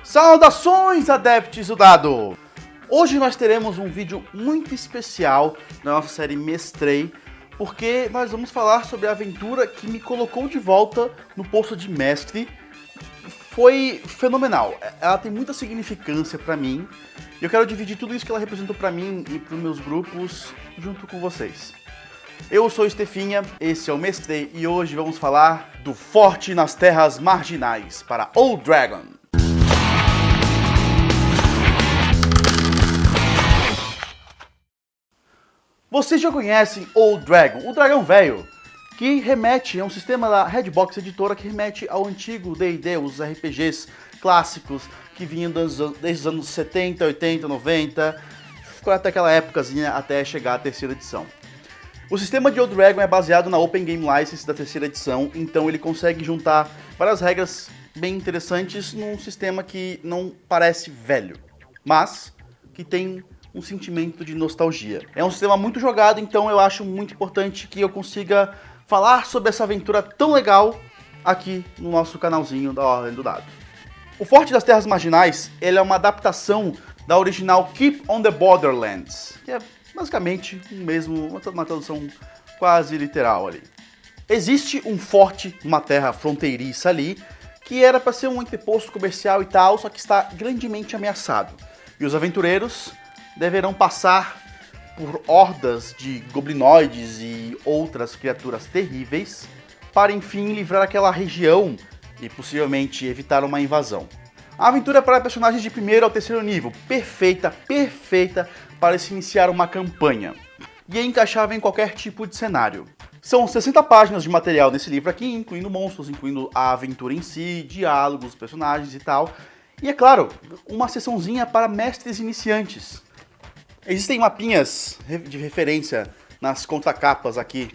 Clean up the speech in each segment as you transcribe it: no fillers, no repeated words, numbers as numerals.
Saudações, adeptos do dado! Hoje nós teremos um vídeo muito especial da nossa série Mestrei, porque nós vamos falar sobre a aventura que me colocou de volta no posto de mestre. Foi fenomenal, ela tem muita significância pra mim, e eu quero dividir tudo isso que ela representou pra mim e pros meus grupos junto com vocês. Eu sou o Stefinha, esse é o Mestrei, e hoje vamos falar do Forte nas Terras Marginais para Old Dragon. Vocês já conhecem Old Dragon, o Dragão Velho, que remete a um sistema da Redbox Editora que remete ao antigo D&D, os RPGs clássicos que vinham desde os anos 70, 80, 90, ficou até aquela épocazinha até chegar a terceira edição. O sistema de Old Dragon é baseado na Open Game License da terceira edição, então ele consegue juntar várias regras bem interessantes num sistema que não parece velho, mas que tem um sentimento de nostalgia. É um sistema muito jogado, então eu acho muito importante que eu consiga falar sobre essa aventura tão legal aqui no nosso canalzinho da Ordem do Dado. O Forte das Terras Marginais, ele é uma adaptação da original Keep on the Borderlands, que é basicamente uma tradução quase literal ali. Existe um forte numa terra fronteiriça ali, que era para ser um entreposto comercial e tal, só que está grandemente ameaçado. E os aventureiros deverão passar por hordas de goblinoides e outras criaturas terríveis para enfim livrar aquela região e possivelmente evitar uma invasão. A aventura é para personagens de primeiro ao terceiro nível, perfeita para se iniciar uma campanha, e é encaixável em qualquer tipo de cenário. São 60 páginas de material nesse livro aqui, incluindo monstros, incluindo a aventura em si, diálogos, personagens e tal, e é claro, uma seçãozinha para mestres iniciantes. Existem mapinhas de referência nas contracapas aqui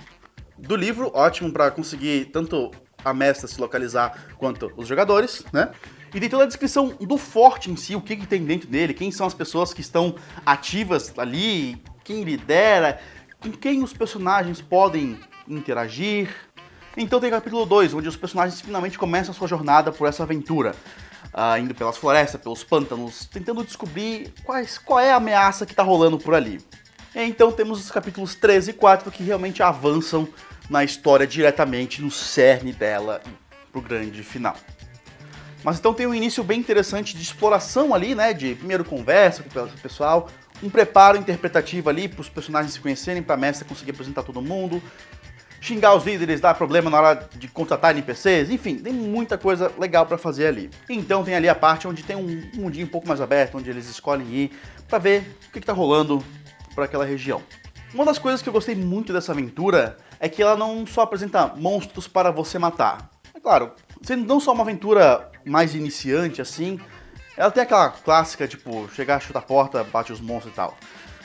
do livro, ótimo para conseguir tanto a mestra se localizar quanto os jogadores, né? E tem toda a descrição do forte em si, o que tem dentro dele, quem são as pessoas que estão ativas ali, quem lidera, com quem os personagens podem interagir. Então tem o capítulo 2, onde os personagens finalmente começam a sua jornada por essa aventura. Indo pelas florestas, pelos pântanos, tentando descobrir qual é a ameaça que está rolando por ali. E então temos os capítulos 3 e 4 que realmente avançam na história diretamente no cerne dela pro grande final. Mas então tem um início bem interessante de exploração ali, né, de primeiro conversa com o pessoal, um preparo interpretativo ali para os personagens se conhecerem, para a mestra conseguir apresentar todo mundo, xingar os líderes, dar problema na hora de contratar NPCs, enfim, tem muita coisa legal para fazer ali. Então tem ali a parte onde tem um mundinho um pouco mais aberto, onde eles escolhem ir para ver o que tá rolando por aquela região. Uma das coisas que eu gostei muito dessa aventura é que ela não só apresenta monstros para você matar. É claro, sendo não só uma aventura mais iniciante assim, ela tem aquela clássica, tipo, chegar, chuta a porta, bate os monstros e tal.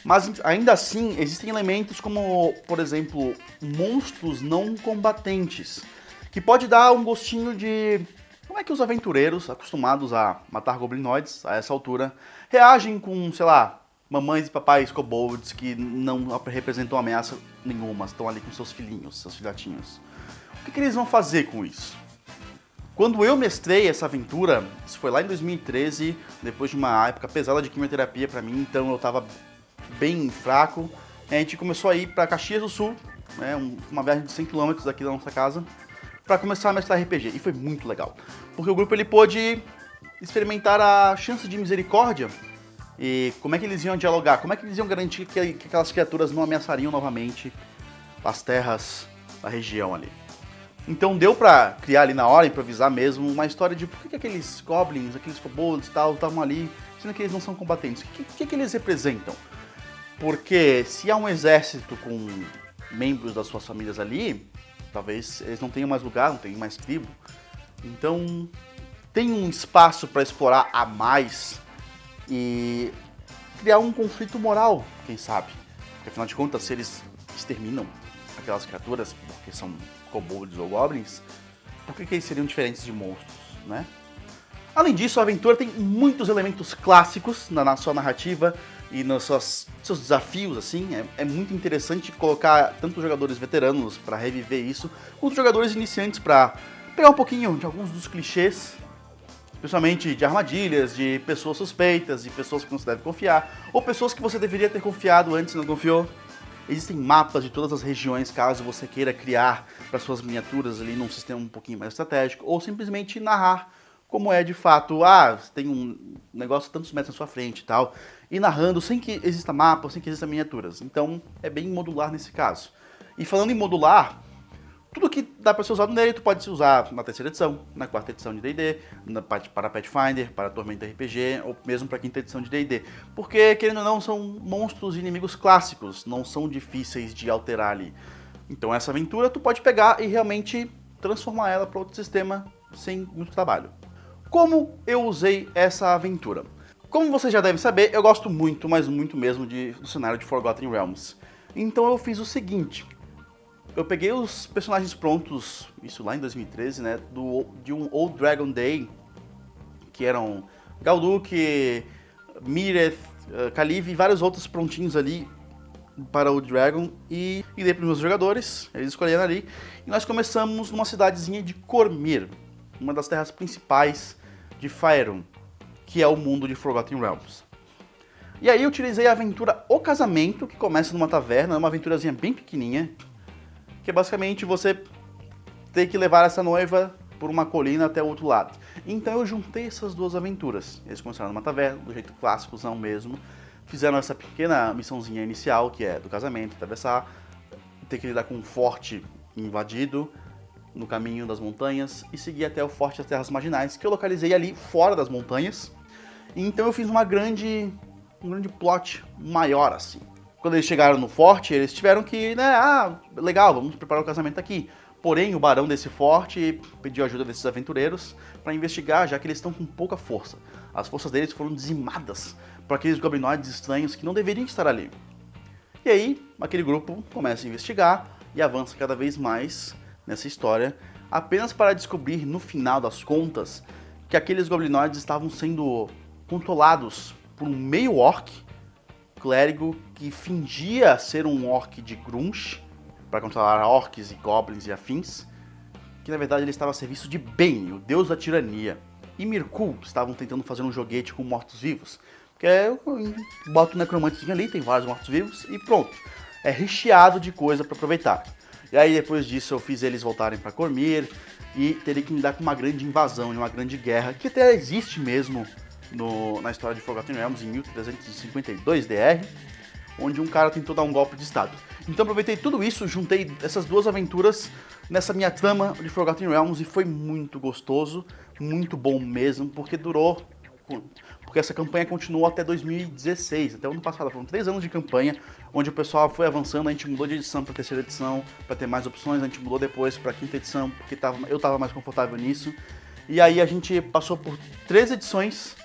Mas ainda assim, existem elementos como, por exemplo, monstros não combatentes, que pode dar um gostinho de como é que os aventureiros, acostumados a matar goblinoides a essa altura, reagem com, sei lá, mamães e papais kobolds que não representam ameaça nenhuma, estão ali com seus filhinhos, seus filhotinhos. O que eles vão fazer com isso? Quando eu mestrei essa aventura, isso foi lá em 2013, depois de uma época pesada de quimioterapia pra mim, então eu tava bem fraco, a gente começou a ir para Caxias do Sul, né, uma viagem de 100 km daqui da nossa casa, para começar a mestrar RPG, e foi muito legal, porque o grupo ele pôde experimentar a chance de misericórdia, e como é que eles iam dialogar, como é que eles iam garantir que aquelas criaturas não ameaçariam novamente as terras da região ali. Então deu pra criar ali na hora, improvisar mesmo, uma história de por que aqueles goblins, aqueles kobolds e tal, estavam ali, sendo que eles não são combatentes, o que eles representam? Porque se há um exército com membros das suas famílias ali, talvez eles não tenham mais lugar, não tenham mais tribo. Então tem um espaço para explorar a mais e criar um conflito moral, quem sabe. Porque afinal de contas, se eles exterminam aquelas criaturas, porque são kobolds ou goblins, por que eles seriam diferentes de monstros, né? Além disso, a aventura tem muitos elementos clássicos na sua narrativa e nos seus desafios, assim. É muito interessante colocar tanto jogadores veteranos para reviver isso, quanto jogadores iniciantes para pegar um pouquinho de alguns dos clichês Especialmente de armadilhas, de pessoas suspeitas, de pessoas que não se deve confiar, ou pessoas que você deveria ter confiado antes e não confiou. Existem mapas de todas as regiões, caso você queira criar para suas miniaturas ali num sistema um pouquinho mais estratégico, ou simplesmente narrar como é de fato, tem um negócio tantos metros na sua frente e tal, e narrando sem que exista mapa, sem que exista miniaturas. Então é bem modular nesse caso. E falando em modular, tudo que dá para ser usado nele, tu pode se usar na terceira edição, na quarta edição de D&D, para Pathfinder, para Tormenta RPG, ou mesmo para quinta edição de D&D. Porque, querendo ou não, são monstros e inimigos clássicos, não são difíceis de alterar ali. Então essa aventura tu pode pegar e realmente transformar ela para outro sistema sem muito trabalho. Como eu usei essa aventura? Como vocês já devem saber, eu gosto muito, mas muito mesmo do cenário de Forgotten Realms. Então eu fiz o seguinte. Eu peguei os personagens prontos, isso lá em 2013, né, de um Old Dragon Day, que eram Galduk, Mireth, Kaliv e vários outros prontinhos ali para o Dragon, e dei para os meus jogadores, eles escolheram ali, e nós começamos numa cidadezinha de Cormyr, uma das terras principais de Faerûn, que é o mundo de Forgotten Realms. E aí eu utilizei a aventura O Casamento, que começa numa taverna, é uma aventurazinha bem pequenininha, que é basicamente você ter que levar essa noiva por uma colina até o outro lado. Então eu juntei essas duas aventuras. Eles começaram numa taverna, do jeito clássicozão mesmo, fizeram essa pequena missãozinha inicial, que é do casamento, atravessar, ter que lidar com um forte invadido no caminho das montanhas e seguir até o Forte das Terras Marginais, que eu localizei ali fora das montanhas. E então eu fiz um grande plot maior assim. Quando eles chegaram no forte, eles tiveram que, legal, vamos preparar o casamento aqui. Porém, o barão desse forte pediu ajuda desses aventureiros para investigar, já que eles estão com pouca força. As forças deles foram dizimadas por aqueles goblinoides estranhos que não deveriam estar ali. E aí, aquele grupo começa a investigar e avança cada vez mais nessa história, apenas para descobrir, no final das contas, que aqueles goblinoides estavam sendo controlados por um meio-orc, clérigo que fingia ser um orc de Grunge, para controlar orcs e goblins e afins, que na verdade ele estava a serviço de Bane, o deus da tirania, e Mirkul, que estavam tentando fazer um joguete com mortos-vivos, que bota o necromantezinho ali, tem vários mortos-vivos, e pronto, é recheado de coisa para aproveitar. E aí depois disso eu fiz eles voltarem para Cormyr, e teria que lidar com uma grande invasão e uma grande guerra, que até existe mesmo na história de Forgotten Realms, em 1352 DR, onde um cara tentou dar um golpe de estado. Então aproveitei tudo isso, juntei essas duas aventuras nessa minha trama de Forgotten Realms e foi muito gostoso, muito bom mesmo, porque essa campanha continuou até 2016, até o ano passado. Foram 3 anos de campanha, onde o pessoal foi avançando, a gente mudou de edição para terceira edição, para ter mais opções, a gente mudou depois para quinta edição, porque eu estava mais confortável nisso. E aí a gente passou por 3 edições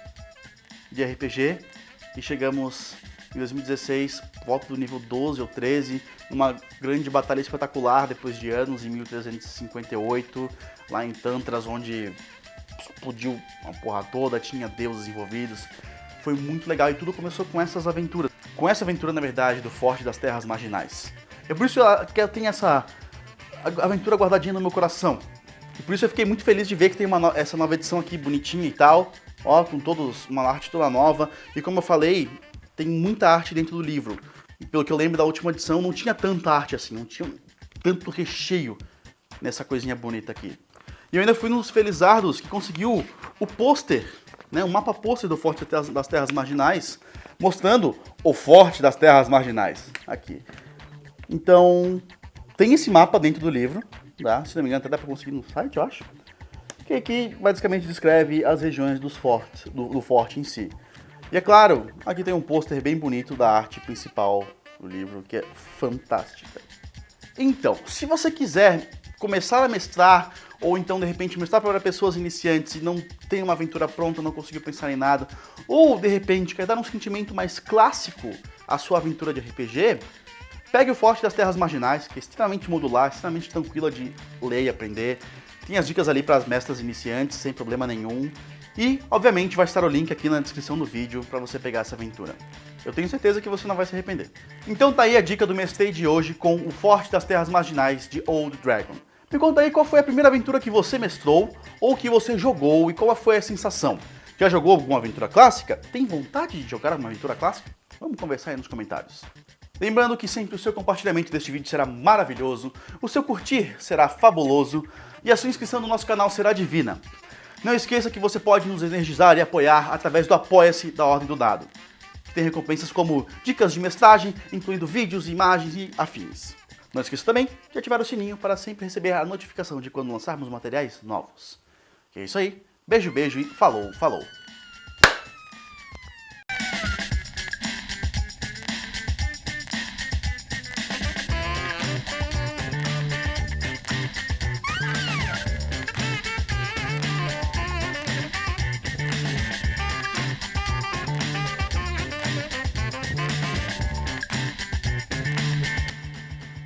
de RPG e chegamos em 2016, volta do nível 12 ou 13, numa grande batalha espetacular depois de anos, em 1358, lá em Tantras, onde explodiu uma porra toda, tinha deuses envolvidos. Foi muito legal e tudo começou com essas aventuras. Com essa aventura, na verdade, do Forte das Terras Marginais. É por isso que eu tenho essa aventura guardadinha no meu coração. E por isso eu fiquei muito feliz de ver que tem essa nova edição aqui, bonitinha e tal. Ó, com uma arte toda nova. E como eu falei, tem muita arte dentro do livro. E pelo que eu lembro da última edição, não tinha tanta arte assim, não tinha tanto recheio nessa coisinha bonita aqui. E eu ainda fui nos Felizardos, que conseguiu o pôster, né, um mapa pôster do Forte das Terras Marginais, mostrando o Forte das Terras Marginais, aqui. Então, tem esse mapa dentro do livro, tá? Se não me engano, até dá pra conseguir no site, eu acho. Que aqui basicamente descreve as regiões do forte em si. E é claro, aqui tem um pôster bem bonito da arte principal do livro, que é fantástica. Então, se você quiser começar a mestrar, ou então de repente mestrar para pessoas iniciantes e não tem uma aventura pronta, não conseguiu pensar em nada, ou de repente quer dar um sentimento mais clássico à sua aventura de RPG, pegue o Forte das Terras Marginais, que é extremamente modular, extremamente tranquila de ler e aprender. Tem as dicas ali para as mestras iniciantes, sem problema nenhum. E, obviamente, vai estar o link aqui na descrição do vídeo para você pegar essa aventura. Eu tenho certeza que você não vai se arrepender. Então tá aí a dica do mestrei de hoje com o Forte das Terras Marginais de Old Dragon. Me conta aí qual foi a primeira aventura que você mestrou ou que você jogou e qual foi a sensação. Já jogou alguma aventura clássica? Tem vontade de jogar uma aventura clássica? Vamos conversar aí nos comentários. Lembrando que sempre o seu compartilhamento deste vídeo será maravilhoso, o seu curtir será fabuloso e a sua inscrição no nosso canal será divina. Não esqueça que você pode nos energizar e apoiar através do Apoia-se da Ordem do Dado. Tem recompensas como dicas de mestragem, incluindo vídeos, imagens e afins. Não esqueça também de ativar o sininho para sempre receber a notificação de quando lançarmos materiais novos. Que é isso aí, beijo, beijo e falou, falou!